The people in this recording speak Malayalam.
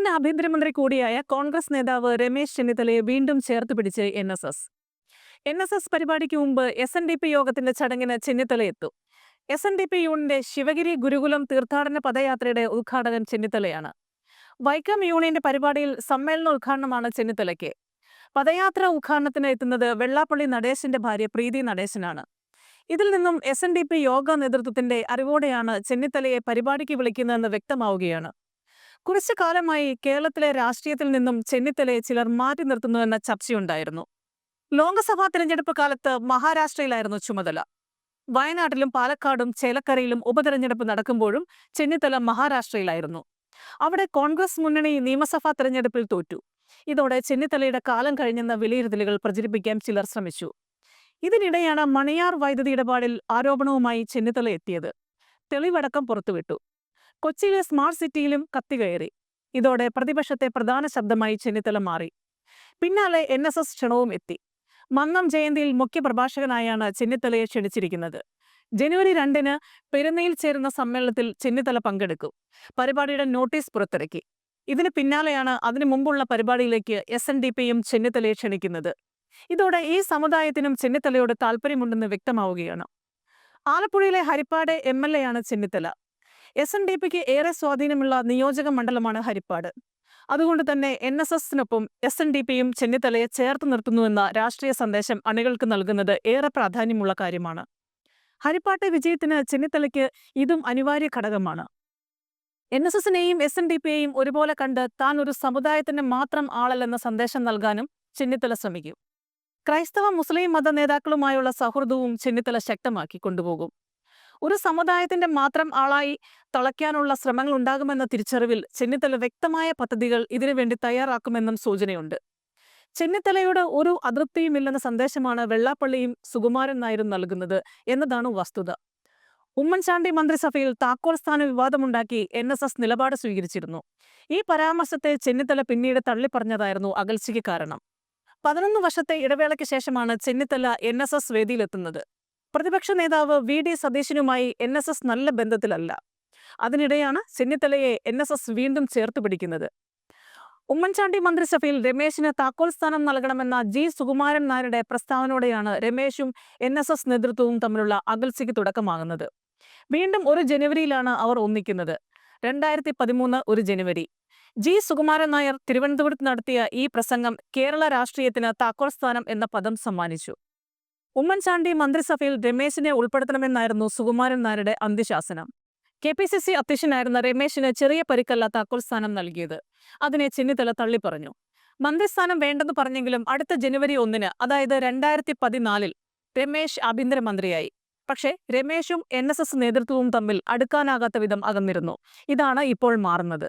മുൻ ആഭ്യന്തരമന്ത്രി കൂടിയായ കോൺഗ്രസ് നേതാവ് രമേശ് ചെന്നിത്തലയെ വീണ്ടും ചേർത്തുപിടിച്ച് NSS. NSS പരിപാടിക്ക് മുമ്പ് SNDP യോഗത്തിന്റെ ചടങ്ങിന് ചെന്നിത്തല എത്തും. SNDP യൂണിയന്റെ ശിവഗിരി ഗുരുകുലം തീർത്ഥാടന പദയാത്രയുടെ ഉദ്ഘാടകൻ ചെന്നിത്തലയാണ്. വൈക്കം യൂണിയന്റെ പരിപാടിയിൽ സമ്മേളന ഉദ്ഘാടനമാണ് ചെന്നിത്തലയ്ക്ക്. പദയാത്ര ഉദ്ഘാടനത്തിന് എത്തുന്നത് വെള്ളാപ്പള്ളി നടേശന്റെ ഭാര്യ പ്രീതി നടേശനാണ്. ഇതിൽ നിന്നും SNDP യോഗ നേതൃത്വത്തിന്റെ അറിവോടെയാണ് ചെന്നിത്തലയെ പരിപാടിക്ക് വിളിക്കുന്നതെന്ന് വ്യക്തമാവുകയാണ്. കുറച്ചു കാലമായി കേരളത്തിലെ രാഷ്ട്രീയത്തിൽ നിന്നും ചെന്നിത്തലയെ ചിലർ മാറ്റി നിർത്തുന്നുവെന്ന ചർച്ചയുണ്ടായിരുന്നു. ലോക്സഭാ തിരഞ്ഞെടുപ്പ് കാലത്ത് മഹാരാഷ്ട്രയിലായിരുന്നു ചുമതല. വയനാട്ടിലും പാലക്കാടും ചേലക്കരയിലും ഉപതെരഞ്ഞെടുപ്പ് നടക്കുമ്പോഴും ചെന്നിത്തല മഹാരാഷ്ട്രയിലായിരുന്നു. അവിടെ കോൺഗ്രസ് മുന്നണി നിയമസഭാ തെരഞ്ഞെടുപ്പിൽ തോറ്റു. ഇതോടെ ചെന്നിത്തലയുടെ കാലം കഴിഞ്ഞെന്ന വിലയിരുത്തലുകൾ പ്രചരിപ്പിക്കാൻ ചിലർ ശ്രമിച്ചു. ഇതിനിടെയാണ് മണിയാർ വൈദ്യുതി ഇടപാടിൽ ആരോപണവുമായി ചെന്നിത്തല എത്തിയത്. തെളിവടക്കം പുറത്തുവിട്ടു. കൊച്ചിയിലെ സ്മാർട്ട് സിറ്റിയിലും കത്തികയറി. ഇതോടെ പ്രതിപക്ഷത്തെ പ്രധാന ശബ്ദമായി ചെന്നിത്തല മാറി. പിന്നാലെ NSS ക്ഷണവും എത്തി. മന്നം ജയന്തിയിൽ മുഖ്യപ്രഭാഷകനായാണ് ചെന്നിത്തലയെ ക്ഷണിച്ചിരിക്കുന്നത്. ജനുവരി 2-ന് പെരുന്നയിൽ ചേരുന്ന സമ്മേളനത്തിൽ ചെന്നിത്തല പങ്കെടുക്കും. പരിപാടിയുടെ നോട്ടീസ് പുറത്തിറക്കി. ഇതിന് പിന്നാലെയാണ് അതിനു മുമ്പുള്ള പരിപാടിയിലേക്ക് SNDPയും ചെന്നിത്തലയെ ക്ഷണിക്കുന്നത്. ഇതോടെ ഈ സമുദായത്തിനും ചെന്നിത്തലയോട് താല്പര്യമുണ്ടെന്ന് വ്യക്തമാവുകയാണ്. ആലപ്പുഴയിലെ ഹരിപ്പാട് MLA ആണ് ചെന്നിത്തല. SNDPക്ക് ഏറെ സ്വാധീനമുള്ള നിയോജക മണ്ഡലമാണ് ഹരിപ്പാട്. അതുകൊണ്ട് തന്നെ NSSനൊപ്പം SNDPയും ചെന്നിത്തലയെ ചേർത്ത് നിർത്തുന്നുവെന്ന രാഷ്ട്രീയ സന്ദേശം അണികൾക്ക് നൽകുന്നത് ഏറെ പ്രാധാന്യമുള്ള കാര്യമാണ്. ഹരിപ്പാട്ടെ വിജയത്തിന് ചെന്നിത്തലയ്ക്ക് ഇതും അനിവാര്യ ഘടകമാണ്. NSSനെയും SNDPയെയും ഒരുപോലെ കണ്ട് താൻ ഒരു സമുദായത്തിന് മാത്രം ആളല്ലെന്ന സന്ദേശം നൽകാനും ചെന്നിത്തല ശ്രമിക്കും. ക്രൈസ്തവ മുസ്ലിം മത നേതാക്കളുമായുള്ള സൗഹൃദവും ചെന്നിത്തല ശക്തമാക്കി കൊണ്ടുപോകും. ഒരു സമുദായത്തിന്റെ മാത്രം ആളായി തളയ്ക്കാനുള്ള ശ്രമങ്ങൾ ഉണ്ടാകുമെന്ന തിരിച്ചറിവിൽ ചെന്നിത്തല വ്യക്തമായ പദ്ധതികൾ ഇതിനുവേണ്ടി തയ്യാറാക്കുമെന്നും സൂചനയുണ്ട്. ചെന്നിത്തലയുടെ ഒരു അതൃപ്തിയുമില്ലെന്ന സന്ദേശമാണ് വെള്ളാപ്പള്ളിയും സുകുമാരൻ നായരും നൽകുന്നത് എന്നതാണ് വസ്തുത. ഉമ്മൻചാണ്ടി മന്ത്രിസഭയിൽ താക്കോൽ സ്ഥാന വിവാദമുണ്ടാക്കി NSS നിലപാട് സ്വീകരിച്ചിരുന്നു. ഈ പരാമർശത്തെ ചെന്നിത്തല പിന്നീട് തള്ളിപ്പറഞ്ഞതായിരുന്നു അകൽച്ചയ്ക്ക് കാരണം. 11 വർഷത്തെ ഇടവേളയ്ക്ക് ശേഷമാണ് ചെന്നിത്തല NSS വേദിയിലെത്തുന്നത്. പ്രതിപക്ഷ നേതാവ് VD സതീശനുമായി NSS നല്ല ബന്ധത്തിലല്ല. അതിനിടെയാണ് ചെന്നിത്തലയെ NSS വീണ്ടും ചേർത്ത് പിടിക്കുന്നത്. ഉമ്മൻചാണ്ടി മന്ത്രിസഭയിൽ രമേശിന് താക്കോൽ സ്ഥാനം നൽകണമെന്ന G. സുകുമാരൻ നായരുടെ പ്രസ്താവനയോടെയാണ് രമേശും NSS നേതൃത്വവും തമ്മിലുള്ള അകൽച്ചയ്ക്ക് തുടക്കമാകുന്നത്. വീണ്ടും ഒരു ജനുവരിയിലാണ് അവർ ഒന്നിക്കുന്നത്. 2013 ഒരു ജനുവരി. G. സുകുമാരൻ നായർ തിരുവനന്തപുരത്ത് നടത്തിയ ഈ പ്രസംഗം കേരള രാഷ്ട്രീയത്തിന് താക്കോൽ സ്ഥാനം എന്ന പദം സമ്മാനിച്ചു. ഉമ്മൻചാണ്ടി മന്ത്രിസഭയിൽ രമേശിനെ ഉൾപ്പെടുത്തണമെന്നായിരുന്നു സുകുമാരൻ നായരുടെ അന്ത്യശാസനം. KPCC അധ്യക്ഷനായിരുന്ന രമേശിന് ചെറിയ പരിക്കല്ല താക്കോൽ സ്ഥാനം നൽകിയത്. അതിനെ ചെന്നിത്തല തള്ളിപ്പറഞ്ഞു. മന്ത്രിസ്ഥാനം വേണ്ടെന്ന് പറഞ്ഞെങ്കിലും അടുത്ത ജനുവരി 1-ന്, അതായത് 2014-ൽ രമേശ് ആഭ്യന്തരമന്ത്രിയായി. പക്ഷേ രമേശും NSS നേതൃത്വവും തമ്മിൽ അടുക്കാനാകാത്ത വിധം അകന്നിരുന്നു. ഇതാണ് ഇപ്പോൾ മാറുന്നത്.